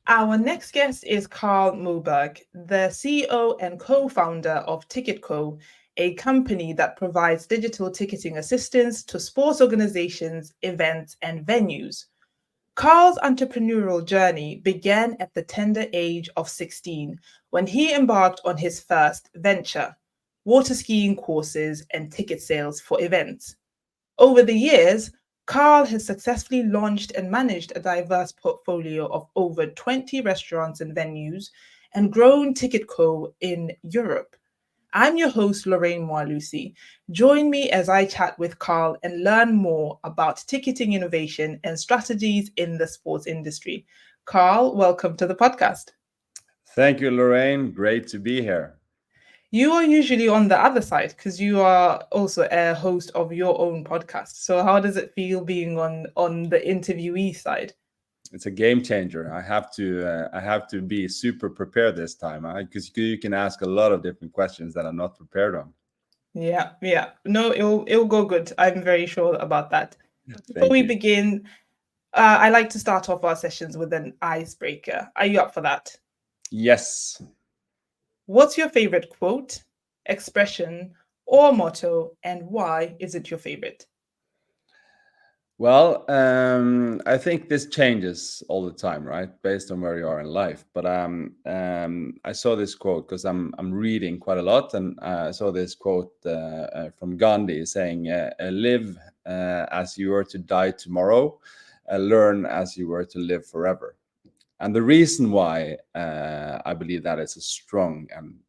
Our next guest is Carl Moberg, the CEO and co founder of TicketCo, a company that provides digital ticketing assistance to sports organizations, events, and venues. Carl's entrepreneurial journey began at the tender age of 16 when he embarked on his first venture, water skiing courses and ticket sales for events. Over the years, Carl has successfully launched and managed a diverse portfolio of over 20 restaurants and venues and grown TicketCo in Europe. I'm your host, Lorraine Moalosi. Join me as I chat with Carl and learn more about ticketing innovation and strategies in the sports industry. Carl, welcome to the podcast. Thank you, Lorraine. Great to be here. You are usually on the other side because you are also a host of your own podcast. So how does it feel being on the interviewee side? It's a game changer. I have to be super prepared this time, because you can ask a lot of different questions that I'm not prepared on. Yeah, yeah. No, it'll go good. I'm very sure about that. But before Thank we you. begin, I like to start off our sessions with an icebreaker. Are you up for that? Yes. What's your favorite quote, expression, or motto, and why is it your favorite? Well, I think this changes all the time, right, based on where you are in life. But I saw this quote because I'm reading quite a lot, and I saw this quote from Gandhi saying, "Live as you were to die tomorrow, learn as you were to live forever." And the reason why I believe that is a strong and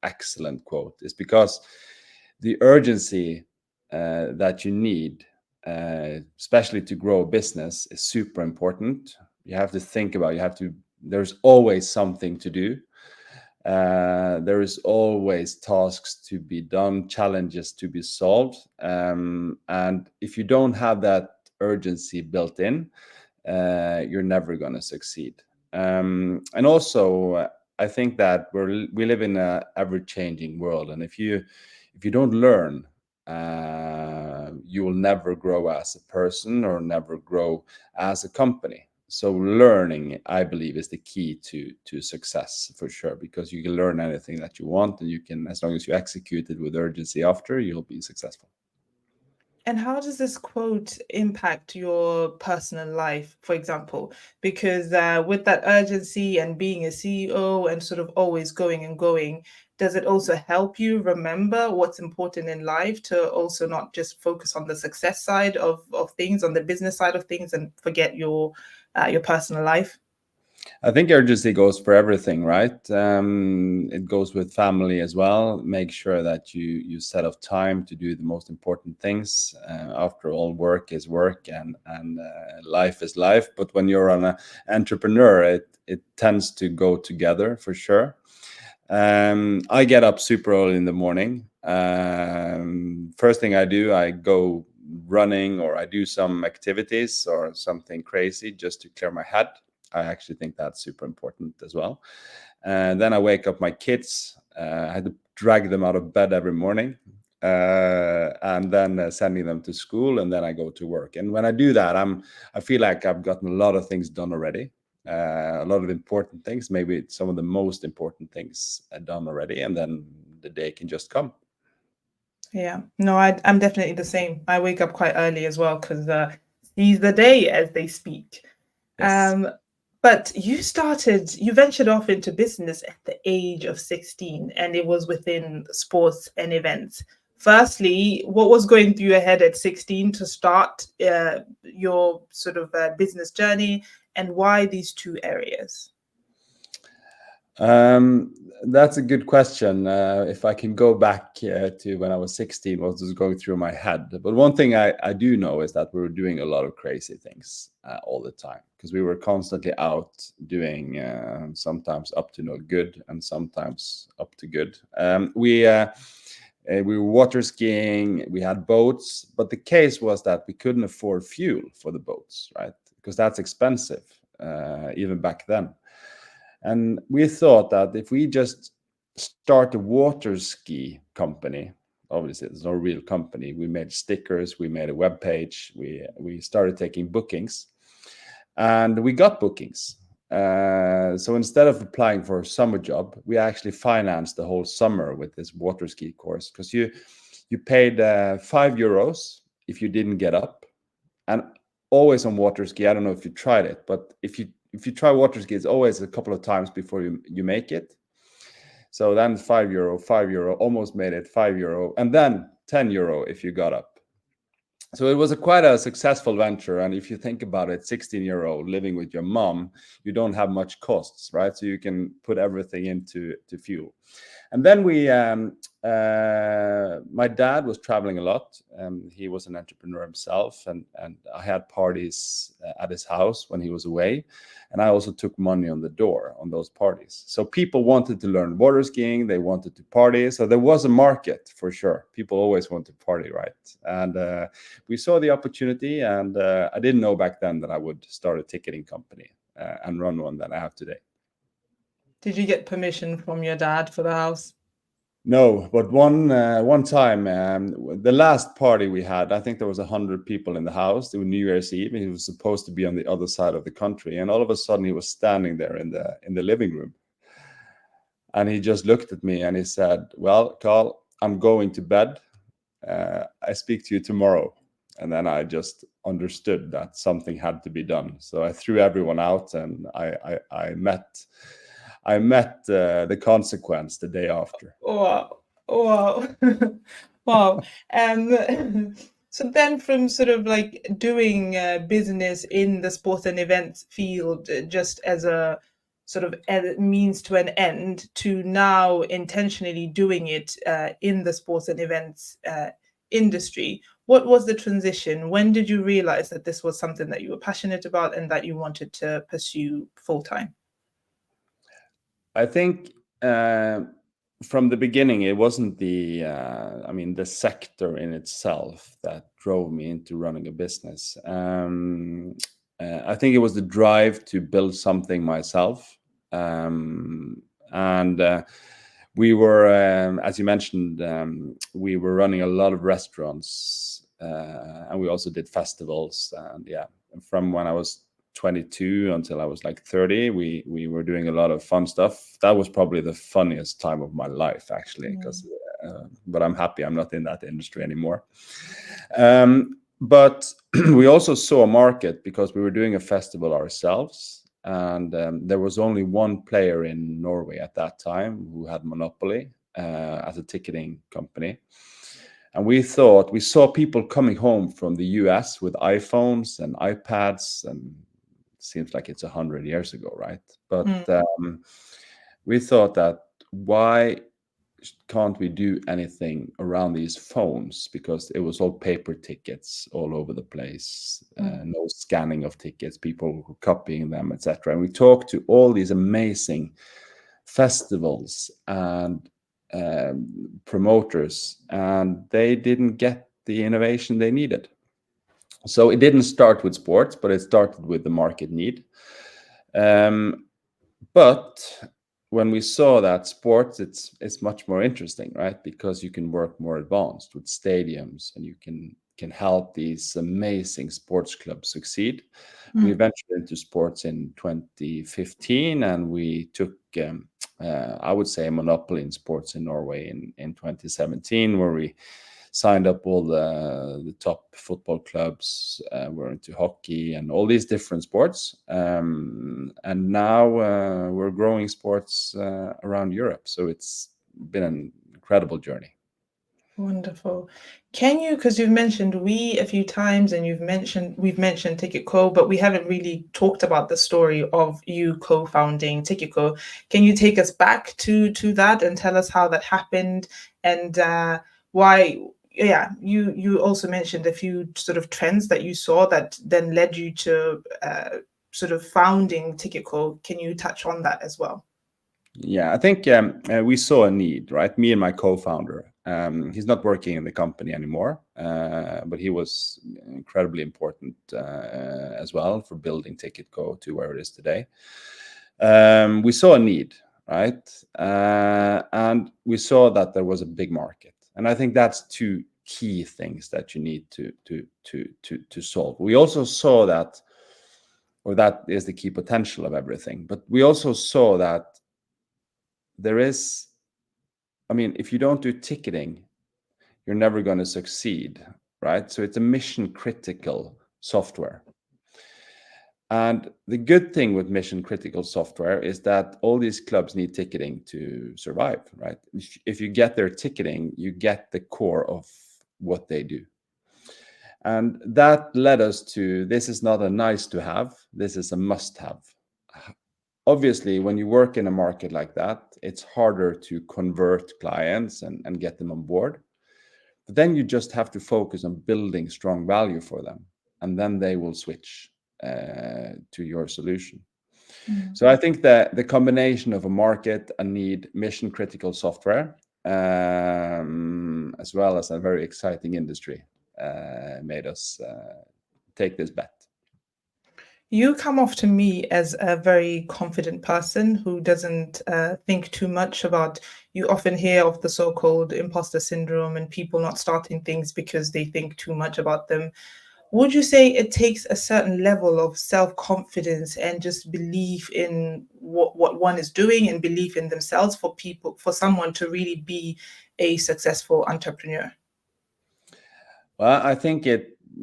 excellent quote is because the urgency that you need, especially to grow a business, is super important. You have to think about, there's always something to do. There is always tasks to be done, challenges to be solved. And if you don't have that urgency built in, you're never going to succeed. And also, I think that we live in a ever-changing world, and if you don't learn, you will never grow as a person or never grow as a company. So learning, I believe, is the key to success for sure, because you can learn anything that you want, and you can, as long as you execute it with urgency after, you'll be successful. And how does this quote impact your personal life, for example? Because with that urgency and being a CEO and sort of always going and going, does it also help you remember what's important in life to also not just focus on the success side of things, on the business side of things, and forget your personal life? I think urgency goes for everything, right? It goes with family as well. Make sure that you set off time to do the most important things. After all, work is work, and life is life. But when you're an entrepreneur, it tends to go together for sure. I get up super early in the morning. First thing I do, I go running, or I do some activities or something crazy just to clear my head. I actually think that's super important as well. And then I wake up my kids. I had to drag them out of bed every morning, and then sending them to school, and then I go to work. And when I do that, I feel like I've gotten a lot of things done already. A lot of important things, maybe some of the most important things done already, and then the day can just come. Yeah, no, I'm definitely the same. I wake up quite early as well because seize the day, as they speak. Yes. Um, but you ventured off into business at the age of 16, and it was within sports and events. Firstly, what was going through your head at 16 to start your sort of business journey, and why these two areas? Um, that's a good question. If I can go back to when I was 16, what was going through my head? But one thing I do know is that we were doing a lot of crazy things all the time, because we were constantly out doing sometimes up to no good and sometimes up to good. We were water skiing, we had boats, but the case was that we couldn't afford fuel for the boats, right? Because that's expensive, even back then. And we thought that if we just start a water ski company, obviously there's no real company. We made stickers, we made a web page, we started taking bookings, and we got bookings. So instead of applying for a summer job, we actually financed the whole summer with this water ski course, because you paid €5 if you didn't get up. And always on water ski, I don't know if you tried it, but if you try water ski, it's always a couple of times before you make it. So then €5, €5, almost made it, €5, and then €10 if you got up. So it was quite a successful venture. And if you think about it, 16-year-old living with your mom, you don't have much costs, right? So you can put everything into fuel. And then my dad was traveling a lot. He was an entrepreneur himself, and I had parties at his house when he was away. And I also took money on the door on those parties. So people wanted to learn water skiing. They wanted to party. So there was a market for sure. People always want to party, right? And we saw the opportunity, and I didn't know back then that I would start a ticketing company and run one that I have today. Did you get permission from your dad for the house? No, but one time, the last party we had, I think there was 100 people in the house. It was New Year's Eve. He was supposed to be on the other side of the country, and all of a sudden he was standing there in the living room, and he just looked at me and he said, "Well, Carl, I'm going to bed. I speak to you tomorrow." And then I just understood that something had to be done. So I threw everyone out, and I met the consequence the day after. Wow. Wow. Wow. So then from sort of like doing business in the sports and events field just as a sort of means to an end, to now intentionally doing it in the sports and events industry, what was the transition? When did you realize that this was something that you were passionate about and that you wanted to pursue full time? I think from the beginning, it wasn't the sector in itself that drove me into running a business. I think it was the drive to build something myself. And we were, as you mentioned, we were running a lot of restaurants, and we also did festivals. And yeah, from when I was 22 until I was like 30, we were doing a lot of fun stuff. That was probably the funniest time of my life, actually, because but I'm happy I'm not in that industry anymore. But we also saw a market because we were doing a festival ourselves, and there was only one player in Norway at that time who had monopoly as a ticketing company. And we saw people coming home from the US with iPhones and iPads, and seems like it's 100 years ago, right? But we thought that why can't we do anything around these phones, because it was all paper tickets all over the place, no scanning of tickets, people were copying them, etc. And we talked to all these amazing festivals and promoters, and they didn't get the innovation they needed. So it didn't start with sports, but it started with the market need. But when we saw that sports, it's much more interesting, right? Because you can work more advanced with stadiums, and you can help these amazing sports clubs succeed. We ventured into sports in 2015, and we took, I would say, a monopoly in sports in Norway in 2017, where we signed up all the top football clubs. We're into hockey and all these different sports. And now we're growing sports around Europe. So it's been an incredible journey. Wonderful. Can you, because you've mentioned we a few times, and we've mentioned TicketCo, but we haven't really talked about the story of you co-founding TicketCo. Can you take us back to that and tell us how that happened, and why? Yeah, you also mentioned a few sort of trends that you saw that then led you to sort of founding TicketCo. Can you touch on that as well? Yeah, I think we saw a need, right? Me and my co-founder. He's not working in the company anymore, but he was incredibly important as well for building TicketCo to where it is today. We saw a need, right? And we saw that there was a big market. And I think that's two key things that you need to solve. We also saw that or that is the key potential of everything. But we also saw that there is, I mean, if you don't do ticketing, you're never going to succeed, right? So it's a mission critical software. And the good thing with mission critical software is that all these clubs need ticketing to survive, right? If you get their ticketing, you get the core of what they do. And that led us to, this is not a nice to have, this is a must have. Obviously, when you work in a market like that, it's harder to convert clients and get them on board. But then you just have to focus on building strong value for them, and then they will switch to your solution. So I think that the combination of a market, a need, mission critical software, as well as a very exciting industry, made us take this bet. You come off to me as a very confident person who doesn't think too much about. You often hear of the so-called imposter syndrome and people not starting things because they think too much about them. Would you say it takes a certain level of self-confidence and just belief in what one is doing and belief in themselves for people, for someone to really be a successful entrepreneur? Well, I think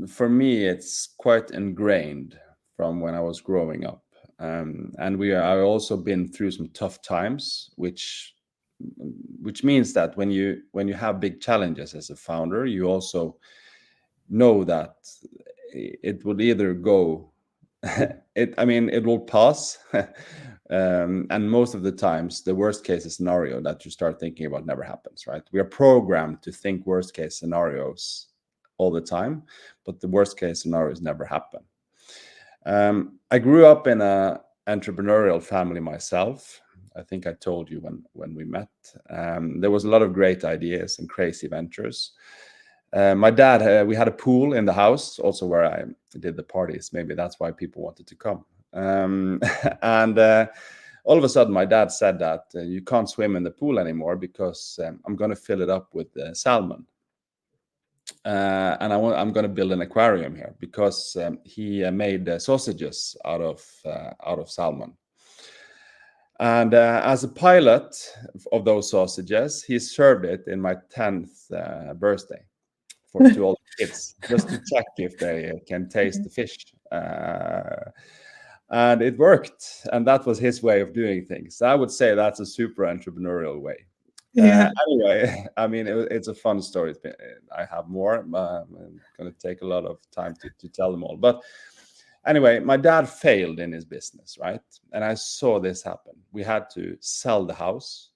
for me, it's quite ingrained from when I was growing up. And I've also been through some tough times, which means that when you have big challenges as a founder, you also know that it will either go, it will pass. And most of the times, the worst case scenario that you start thinking about never happens, right? We are programmed to think worst case scenarios all the time, but the worst case scenarios never happen. I grew up in an entrepreneurial family myself. I think I told you when we met. There was a lot of great ideas and crazy ventures. My dad, we had a pool in the house, also where I did the parties. Maybe that's why people wanted to come. And all of a sudden, my dad said that you can't swim in the pool anymore because I'm going to fill it up with salmon. And I'm going to build an aquarium here because he made sausages out of salmon. And as a pilot of those sausages, he served it in my 10th birthday to all the kids, just to check if they can taste the fish. And it worked. And that was his way of doing things. I would say that's a super entrepreneurial way. Yeah. Anyway, I mean, it's a fun story. I have more. I'm going to take a lot of time to tell them all. But anyway, my dad failed in his business, right? And I saw this happen. We had to sell the house.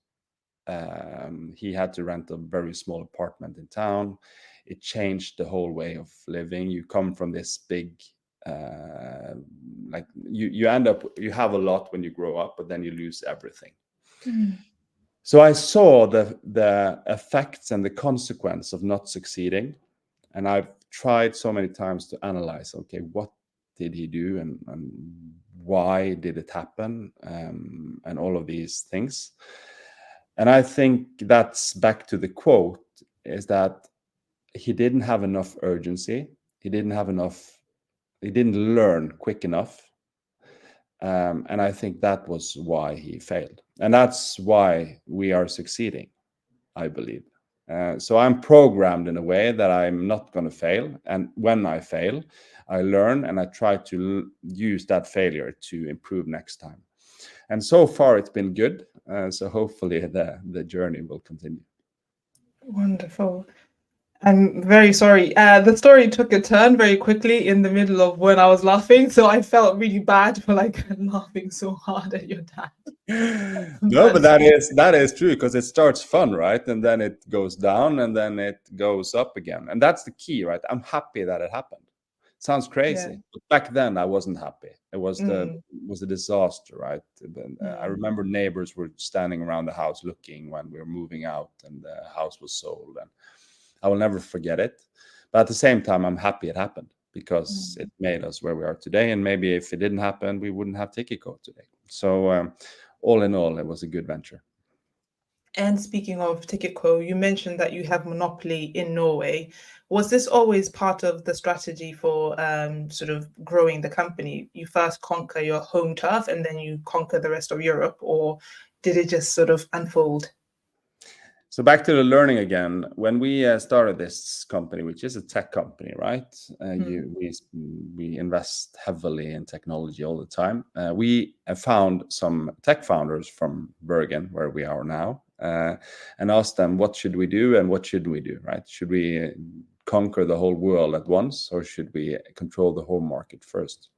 He had to rent a very small apartment in town. It changed the whole way of living. You come from this big, like you end up, you have a lot when you grow up, but then you lose everything. So I saw the effects and the consequence of not succeeding. And I've tried so many times to analyze, okay, what did he do and why did it happen? And all of these things. And I think that's back to the quote, is that he didn't have enough urgency. He didn't learn quick enough. And I think that was why he failed. And that's why we are succeeding, I believe. So I'm programmed in a way that I'm not going to fail. And when I fail, I learn and I try to use that failure to improve next time. And so far, it's been good. So hopefully the journey will continue. Wonderful. I'm very sorry. The story took a turn very quickly in the middle of when I was laughing, so I felt really bad for like laughing so hard at your dad. No, but But that is true, because it starts fun, right? And then it goes down and then it goes up again. And that's the key, right? I'm happy that it happened. Sounds crazy. yeah. But back then I wasn't happy. It was Mm, a disaster, right? I mm, remember neighbors were standing around the house looking when we were moving out and the house was sold, and I will never forget it. But at the same time, I'm happy it happened because mm. it made us where we are today. And maybe if it didn't happen, we wouldn't have TicketCo today. So all in all, it was a good venture. And speaking of TicketCo, you mentioned that you have monopoly in Norway. Was this always part of the strategy for sort of growing the company? You first conquer your home turf and then you conquer the rest of Europe, or did it just sort of unfold? So back to the learning again. When we started this company, which is a tech company, right? Mm. We invest heavily in technology all the time. We have found some tech founders from Bergen, where we are now, and asked them, what should we do and what shouldn't we do, right? Should we conquer the whole world at once, or should we control the home market first?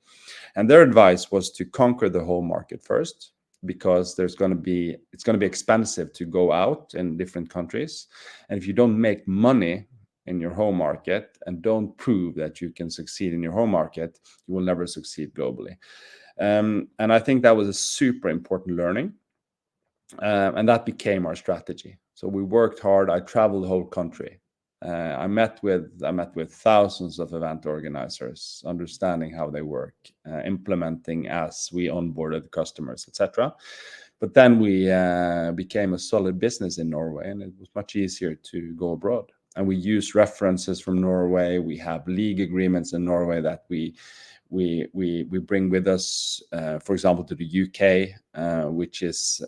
And their advice was to conquer the whole market first, because it's going to be expensive to go out in different countries, and if you don't make money in your home market and don't prove that you can succeed in your home market, you will never succeed globally. And I think that was a super important learning, and that became our strategy. So we worked hard. I traveled the whole country. I met with thousands of event organizers, understanding how they work, implementing as we onboarded customers, etc. But then we became a solid business in Norway, and it was much easier to go abroad. And we use references from Norway. We have league agreements in Norway that we bring with us, for example, to the UK, which is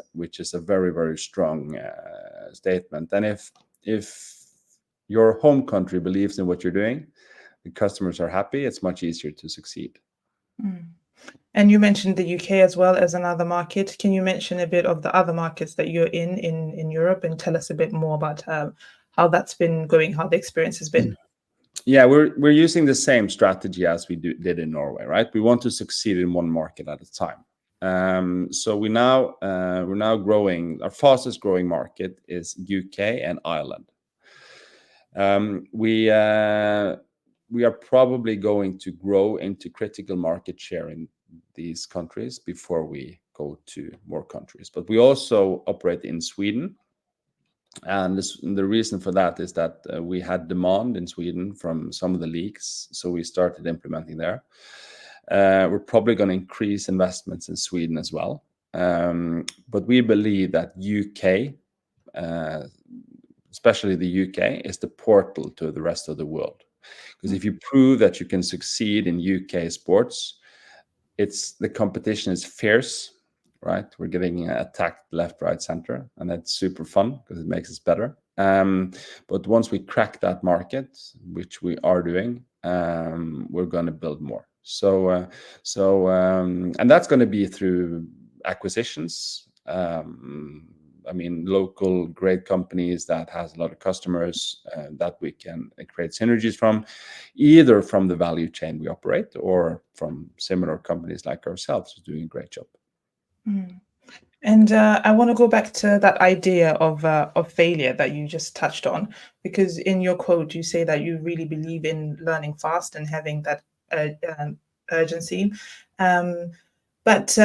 a very, very strong statement. And if your home country believes in what you're doing, the customers are happy, it's much easier to succeed. Mm. And you mentioned the UK as well as another market. Can you mention a bit of the other markets that you're in Europe, and tell us a bit more about how that's been going, how the experience has been? Yeah, we're using the same strategy as we did in Norway, right? We want to succeed in one market at a time. So we're now growing. Our fastest growing market is UK and Ireland. We are probably going to grow into critical market share in these countries before we go to more countries. But we also operate in Sweden. And the reason for that is that we had demand in Sweden from some of the leagues, so we started implementing there. We're probably going to increase investments in Sweden as well. But we believe that UK, especially the UK, is the portal to the rest of the world. Because if you prove that you can succeed in UK sports, the competition is fierce, right? We're getting attacked left, right, center, and that's super fun because it makes us better. But once we crack that market, which we are doing, we're going to build more. And that's going to be through acquisitions. I mean, local great companies that has a lot of customers that we can create synergies from, either from the value chain we operate or from similar companies like ourselves who's doing a great job. Mm. And I want to go back to that idea of failure that you just touched on, because in your quote you say that you really believe in learning fast and having that urgency. But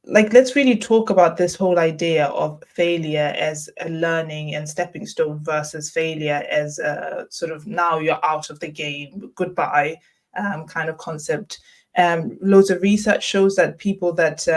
like, let's really talk about this whole idea of failure as a learning and stepping stone versus failure as a sort of now you're out of the game, goodbye kind of concept. Loads of research shows that people that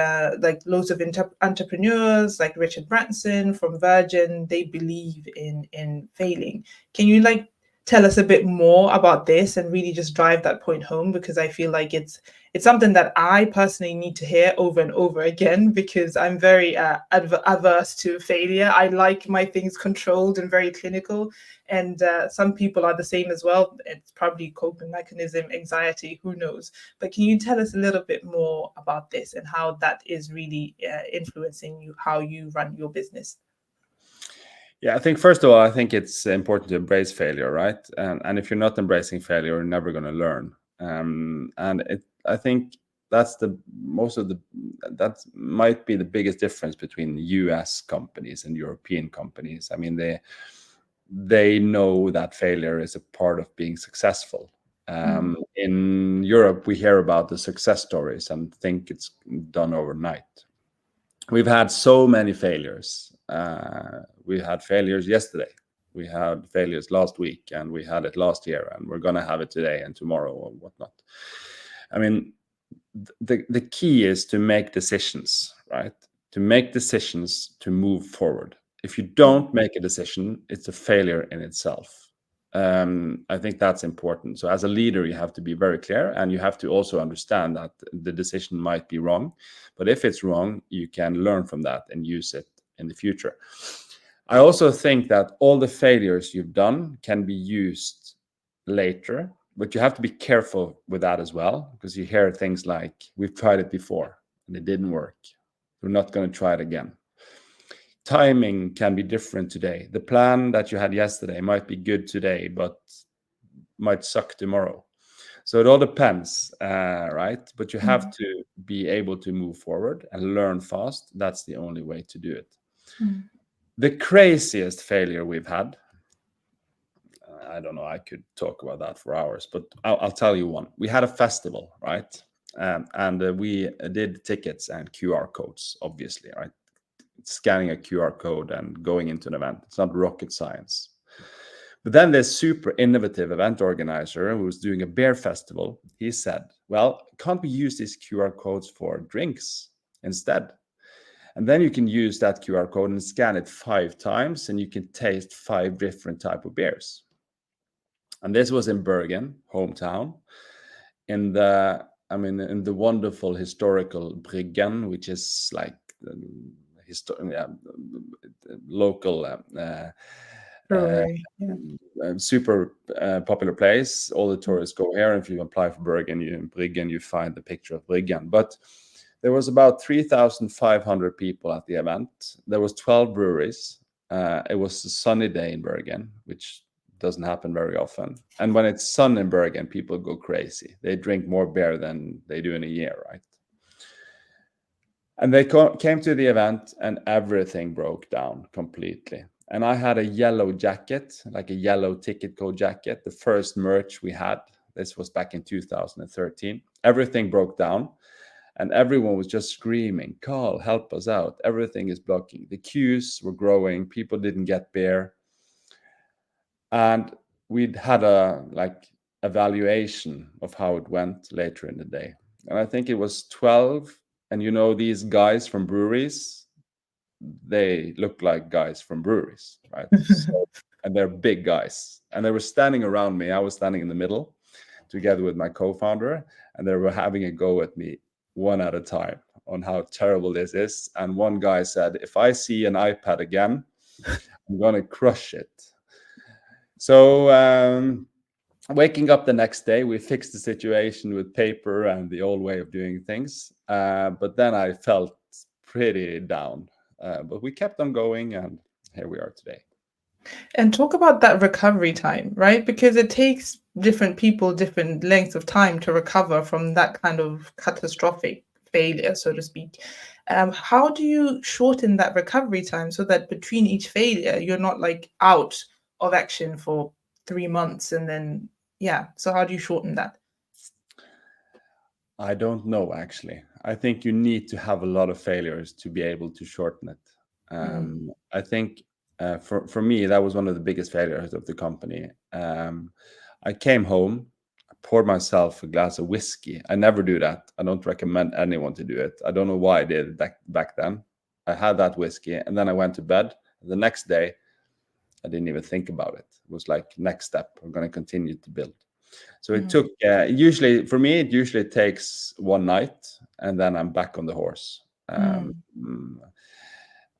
like loads of entrepreneurs like Richard Branson from Virgin, they believe in failing. Can you like tell us a bit more about this and really just drive that point home? Because I feel like it's something that I personally need to hear over and over again, because I'm very averse to failure. I like my things controlled and very clinical. And some people are the same as well. It's probably coping mechanism, anxiety, who knows. But can you tell us a little bit more about this and how that is really influencing you, how you run your business? Yeah, I think first of all, I think it's important to embrace failure, right? And if you're not embracing failure, you're never going to learn. I think that might be the biggest difference between US companies and European companies. I mean, they know that failure is a part of being successful. In Europe, we hear about the success stories and think it's done overnight. We've had so many failures. We had failures yesterday. We had failures last week, and we had it last year, and we're going to have it today and tomorrow or whatnot. I mean, the key is to make decisions, right? To make decisions to move forward. If you don't make a decision, it's a failure in itself. I think that's important. So as a leader, you have to be very clear, and you have to also understand that the decision might be wrong. But if it's wrong, you can learn from that and use it in the future. I also think that all the failures you've done can be used later, but you have to be careful with that as well, because you hear things like, we've tried it before and it didn't work. We're not going to try it again. Timing can be different today. The plan that you had yesterday might be good today, but might suck tomorrow. So it all depends, right? But you have to be able to move forward and learn fast. That's the only way to do it. The craziest failure we've had, I don't know, I could talk about that for hours, but I'll tell you one. We had a festival, right? And we did tickets and QR codes, obviously, right? Scanning a QR code and going into an event. It's not rocket science. But then this super innovative event organizer who was doing a beer festival, he said, well, can't we use these QR codes for drinks instead? And then you can use that QR code and scan it 5 times, and you can taste 5 different type of beers. And this was in Bergen, hometown, in the wonderful historical Bryggen, which is like local super popular place. All the tourists go here. If you apply for Bryggen, you find the picture of Bryggen. But there was about 3,500 people at the event. There was 12 breweries. It was a sunny day in Bergen, which doesn't happen very often. And when it's sun in Bergen, people go crazy. They drink more beer than they do in a year, right? And they came to the event, and everything broke down completely. And I had a yellow jacket, like a yellow TicketCo jacket, the first merch we had. This was back in 2013. Everything broke down, and everyone was just screaming, Carl, help us out. Everything is blocking. The queues were growing. People didn't get beer. And we'd had a evaluation of how it went later in the day. And I think it was 12. And these guys from breweries, they look like guys from breweries, right? And they're big guys. And they were standing around me. I was standing in the middle together with my co-founder. And they were having a go at me one at a time on how terrible this is. And one guy said, if I see an iPad again, I'm going to crush it. So waking up the next day, we fixed the situation with paper and the old way of doing things. But then I felt pretty down. But we kept on going, and here we are today. And talk about that recovery time, right? Because it takes different people different lengths of time to recover from that kind of catastrophic failure, so to speak. How do you shorten that recovery time so that between each failure, you're not like out of action for 3 months and then, so how do you shorten that? I don't know, actually. I think you need to have a lot of failures to be able to shorten it. I think for me, that was one of the biggest failures of the company. I came home, I poured myself a glass of whiskey. I never do that. I don't recommend anyone to do it. I don't know why I did it back then. I had that whiskey, and then I went to bed. The next day, I didn't even think about it. It was like, next step, we're going to continue to build. So it took, usually, for me, it usually takes one night, and then I'm back on the horse.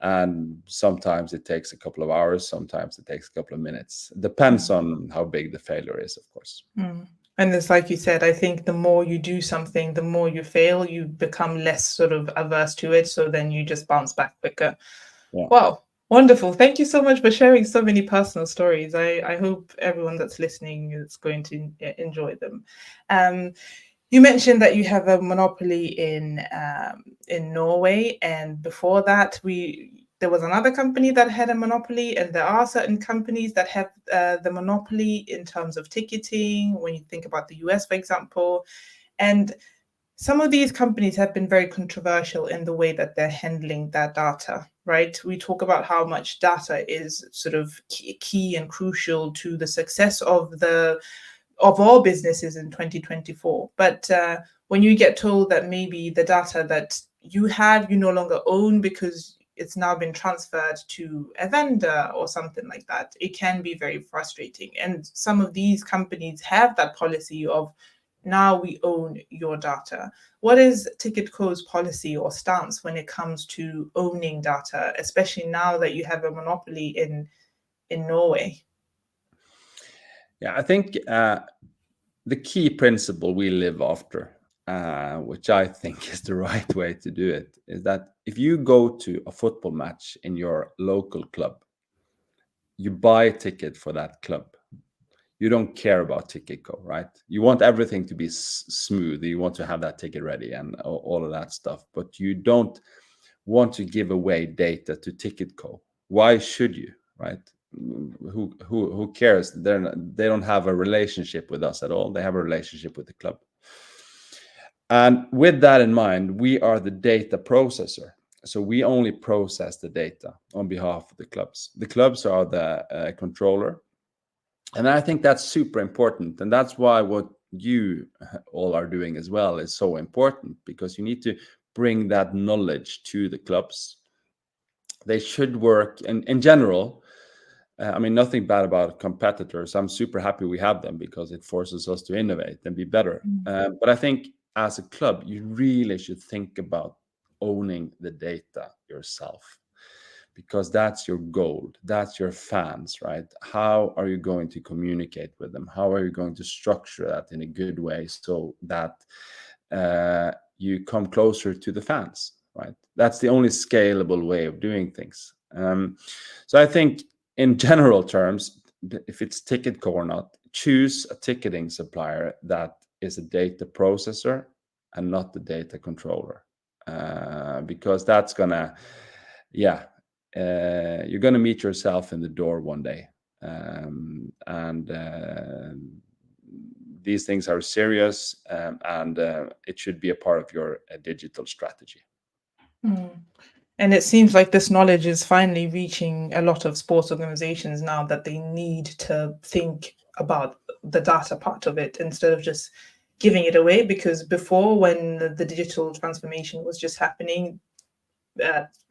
And sometimes it takes a couple of hours, sometimes it takes a couple of minutes. Depends on how big the failure is, of course. And it's like you said, I think the more you do something, the more you fail, you become less sort of averse to it. So then you just bounce back quicker. Yeah. Wow. Wonderful. Thank you so much for sharing so many personal stories. I hope everyone that's listening is going to enjoy them. You mentioned that you have a monopoly in Norway, and before that, there was another company that had a monopoly, and there are certain companies that have the monopoly in terms of ticketing. When you think about the US, for example, and some of these companies have been very controversial in the way that they're handling their data, right? We talk about how much data is sort of key and crucial to the success of all businesses in 2024. But when you get told that maybe the data that you have, you no longer own because it's now been transferred to a vendor or something like that, it can be very frustrating. And some of these companies have that policy of, now we own your data. What is TicketCo's policy or stance when it comes to owning data, especially now that you have a monopoly in Norway? Yeah, I think the key principle we live after, which I think is the right way to do it, is that if you go to a football match in your local club, you buy a ticket for that club. You don't care about TicketCo, right? You want everything to be smooth. You want to have that ticket ready and all of that stuff, but you don't want to give away data to TicketCo. Why should you, right? Who cares? They don't have a relationship with us at all. They have a relationship with the club. And with that in mind, we are the data processor. So we only process the data on behalf of the clubs. The clubs are the controller. And I think that's super important. And that's why what you all are doing as well is so important, because you need to bring that knowledge to the clubs. They should work in general. I mean, nothing bad about competitors. I'm super happy we have them because it forces us to innovate and be better. But I think as a club, you really should think about owning the data yourself, because that's your goal. That's your fans, right? How are you going to communicate with them? How are you going to structure that in a good way so that you come closer to the fans, right? That's the only scalable way of doing things. So I think in general terms, if it's TicketCo or not, choose a ticketing supplier that is a data processor and not the data controller, because that's gonna, yeah, you're gonna meet yourself in the door one day, and these things are serious, and it should be a part of your digital strategy. And it seems like this knowledge is finally reaching a lot of sports organizations now, that they need to think about the data part of it instead of just giving it away. Because before, when the digital transformation was just happening,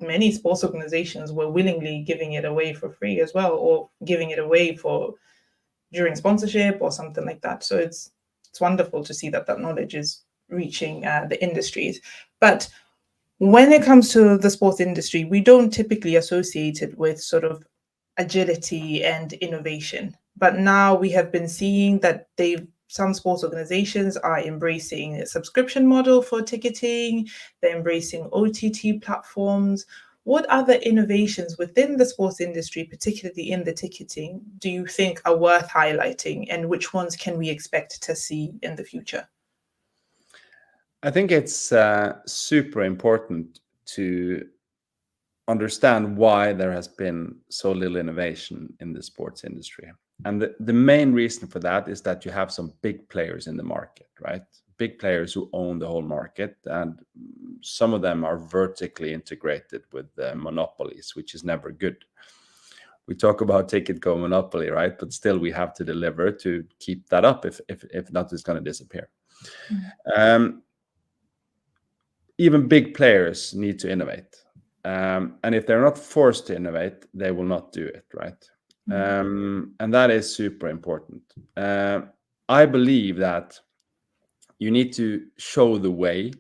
many sports organizations were willingly giving it away for free as well, or giving it away for during sponsorship or something like that. So it's wonderful to see that that knowledge is reaching the industries. But when it comes to the sports industry, we don't typically associate it with sort of agility and innovation. But now we have been seeing that some sports organizations are embracing a subscription model for ticketing, they're embracing OTT platforms. What other innovations within the sports industry, particularly in the ticketing, do you think are worth highlighting, and which ones can we expect to see in the future? I think it's super important to understand why there has been so little innovation in the sports industry. And the main reason for that is that you have some big players in the market, right? Big players who own the whole market, and some of them are vertically integrated with monopolies, which is never good. We talk about TicketCo monopoly, right? But still, we have to deliver to keep that up. If not, it's going to disappear. Even big players need to innovate. And if they're not forced to innovate, they will not do it, right? And that is super important. I believe that you need to show the way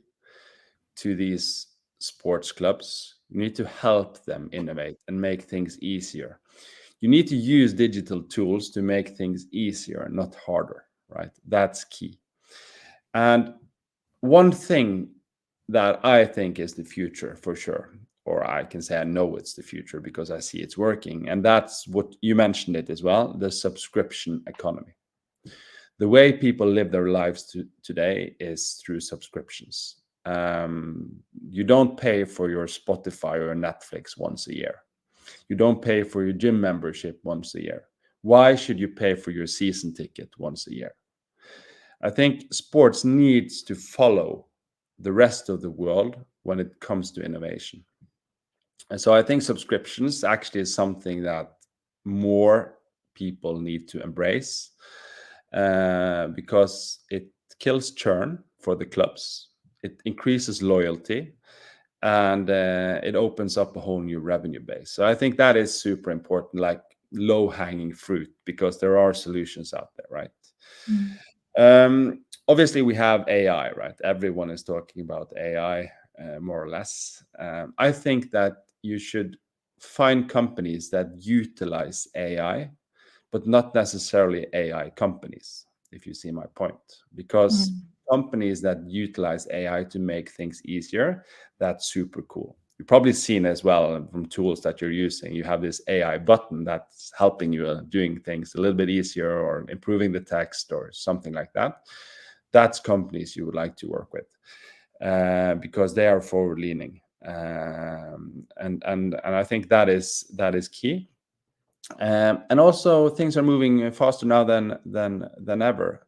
to these sports clubs. You need to help them innovate and make things easier. You need to use digital tools to make things easier, not harder, right? That's key. And one thing that I think is the future for sure, or I can say I know it's the future because I see it's working, and that's what you mentioned it as well, the subscription economy. The way people live their lives today is through subscriptions. You don't pay for your Spotify or Netflix once a year. You don't pay for your gym membership once a year. Why should you pay for your season ticket once a year? I think sports needs to follow the rest of the world when it comes to innovation. And so I think subscriptions actually is something that more people need to embrace, because it kills churn for the clubs. It increases loyalty, and it opens up a whole new revenue base. So I think that is super important, like low-hanging fruit, because there are solutions out there, right? Obviously, we have AI, right? Everyone is talking about AI, more or less. I think that you should find companies that utilize AI, but not necessarily AI companies, if you see my point. Because companies that utilize AI to make things easier, that's super cool. You've probably seen as well from tools that you're using, you have this AI button that's helping you doing things a little bit easier or improving the text or something like that. That's companies you would like to work with, because they are forward leaning. And I think that is key. And also, things are moving faster now than ever.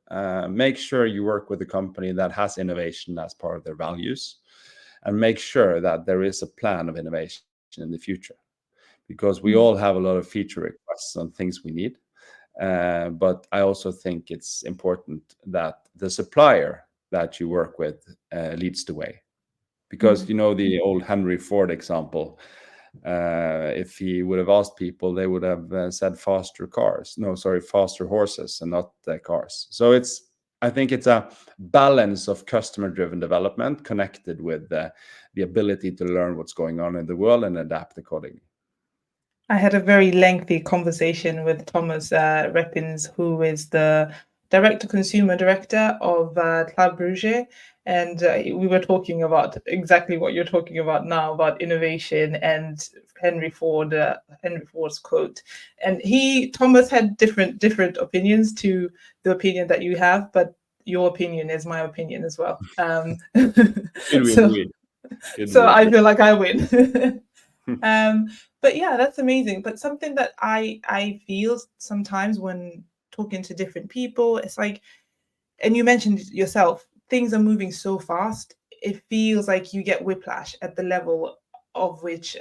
Make sure you work with a company that has innovation as part of their values, and make sure that there is a plan of innovation in the future, because we all have a lot of feature requests on things we need. But I also think it's important that the supplier that you work with leads the way, because you know the old Henry Ford example. If he would have asked people, they would have said faster cars. No, sorry, faster horses and not cars. So I think it's a balance of customer-driven development connected with the ability to learn what's going on in the world and adapt accordingly. I had a very lengthy conversation with Thomas Reppins, who is the consumer director of Club Rouge. And we were talking about exactly what you're talking about now, about innovation and Henry Ford's quote. And Thomas had different opinions to the opinion that you have, but your opinion is my opinion as well. Good we so, agree. Good so we I agree. feel like I win. But yeah, that's amazing. But something that I feel sometimes when talking to different people, it's like, and you mentioned yourself, things are moving so fast. It feels like you get whiplash at the level of which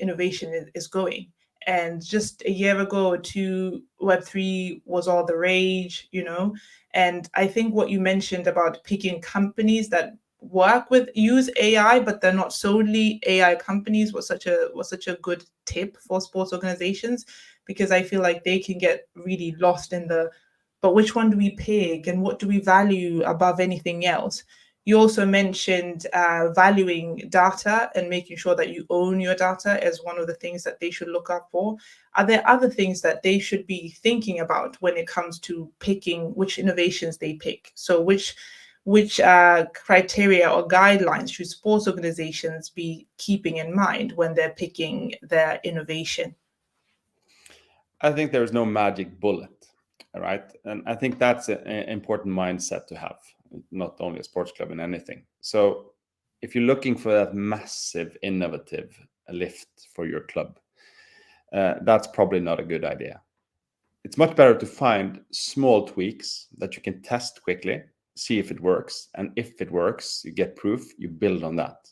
innovation is going. And just a year ago or two, Web3 was all the rage, And I think what you mentioned about picking companies that use AI, but they're not solely AI companies was such a good tip for sports organizations, because I feel like they can get really lost in but which one do we pick and what do we value above anything else? You also mentioned valuing data and making sure that you own your data as one of the things that they should look up for. Are there other things that they should be thinking about when it comes to picking which innovations they pick? So which criteria or guidelines should sports organizations be keeping in mind when they're picking their innovation? I think there's no magic bullet, all right? And I think that's an important mindset to have, not only a sports club, in anything. So if you're looking for that massive innovative lift for your club, that's probably not a good idea. It's much better to find small tweaks that you can test quickly, see if it works. And if it works, you get proof, you build on that.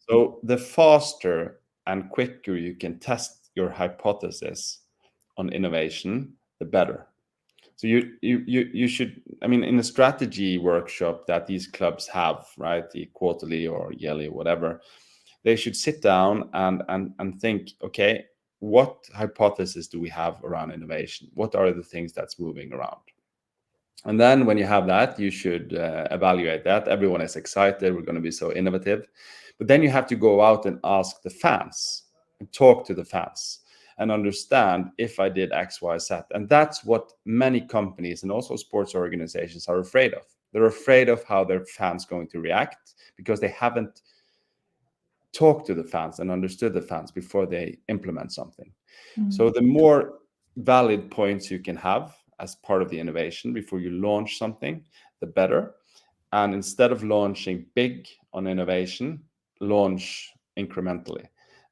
So the faster and quicker you can test your hypothesis on innovation, the better. So you should, I mean, in a strategy workshop that these clubs have, right, the quarterly or yearly, whatever, they should sit down and think, okay, what hypothesis do we have around innovation? What are the things that's moving around? And then when you have that, you should evaluate that. Everyone is excited. We're going to be so innovative. But then you have to go out and ask the fans and talk to the fans and understand if I did X, Y, Z. And that's what many companies and also sports organizations are afraid of. They're afraid of how their fans going to react because they haven't talked to the fans and understood the fans before they implement something. So the more valid points you can have as part of the innovation before you launch something, the better. And instead of launching big on innovation, launch incrementally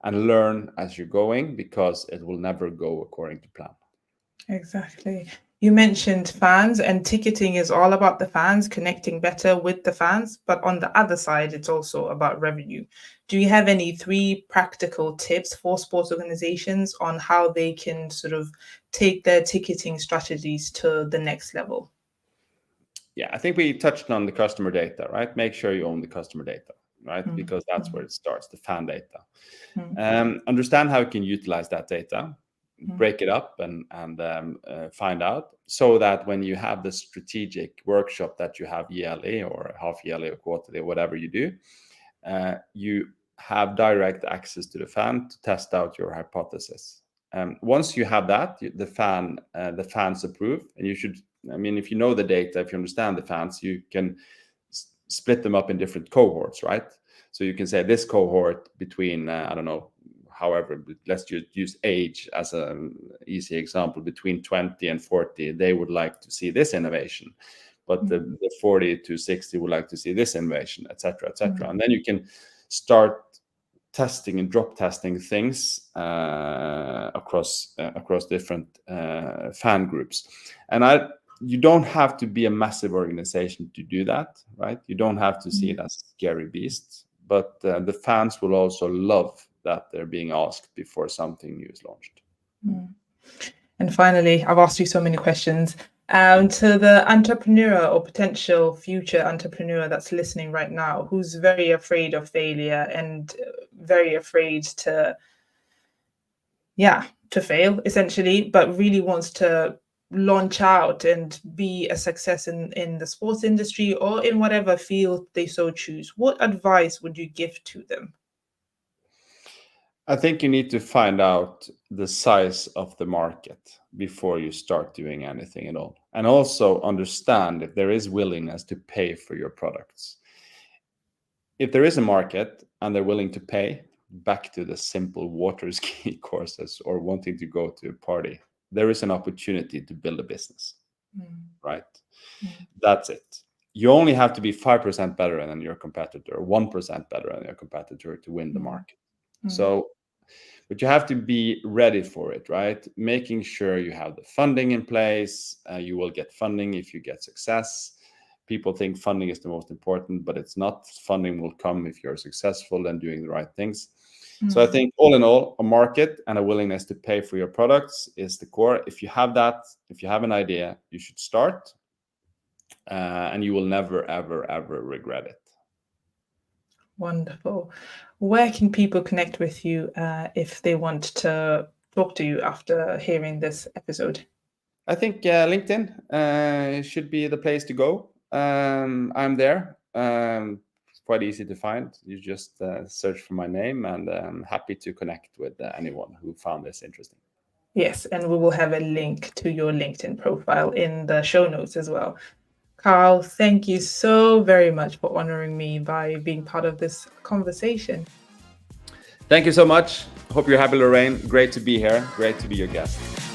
and learn as you're going, because it will never go according to plan. Exactly. You mentioned fans, and ticketing is all about the fans, connecting better with the fans. But on the other side, it's also about revenue. Do you have any 3 practical tips for sports organizations on how they can sort of take their ticketing strategies to the next level? Yeah, I think we touched on the customer data, right? Make sure you own the customer data. right? Mm. Because that's where it starts, the fan data. Mm. Understand how you can utilize that data, Mm. break it up, and find out, so that when you have the strategic workshop that you have yearly or half yearly or quarterly, whatever you do, you have direct access to the fan to test out your hypothesis. Once you have that, the fans approve, and you should. I mean, if you know the data, if you understand the fans, you can split them up in different cohorts, right? So you can say this cohort between I don't know, however, let's just use age as an easy example. Between 20 and 40, they would like to see this innovation, but the 40 to 60 would like to see this innovation, etc., etc. And then you can start testing and drop testing things across different fan groups. And you don't have to be a massive organization to do that, right? You don't have to see it as scary beasts, but the fans will also love that they're being asked before something new is launched. And finally, I've asked you so many questions. To the entrepreneur or potential future entrepreneur that's listening right now, who's very afraid of failure and very afraid to fail, essentially, but really wants to launch out and be a success in the sports industry or in whatever field they so choose, what advice would you give to them? I think you need to find out the size of the market before you start doing anything at all. And also understand if there is willingness to pay for your products. If there is a market and they're willing to pay, back to the simple water ski courses or wanting to go to a party, there is an opportunity to build a business, right? That's it. You only have to be 5% better than your competitor, 1% better than your competitor to win the market. So, but you have to be ready for it, right? Making sure you have the funding in place. You will get funding if you get success. People think funding is the most important, but it's not. Funding will come if you're successful and doing the right things. So I think all in all, a market and a willingness to pay for your products is the core. If you have that, if you have an idea, you should start, and you will never, ever, ever regret it. Wonderful. Where can people connect with you if they want to talk to you after hearing this episode? I think LinkedIn should be the place to go. I'm there. It's quite easy to find. You just search for my name, and I'm happy to connect with anyone who found this interesting. Yes, and we will have a link to your LinkedIn profile in the show notes as well. Carl, thank you so very much for honoring me by being part of this conversation. Thank you so much. Hope you're happy, Lorraine. Great to be here. Great to be your guest.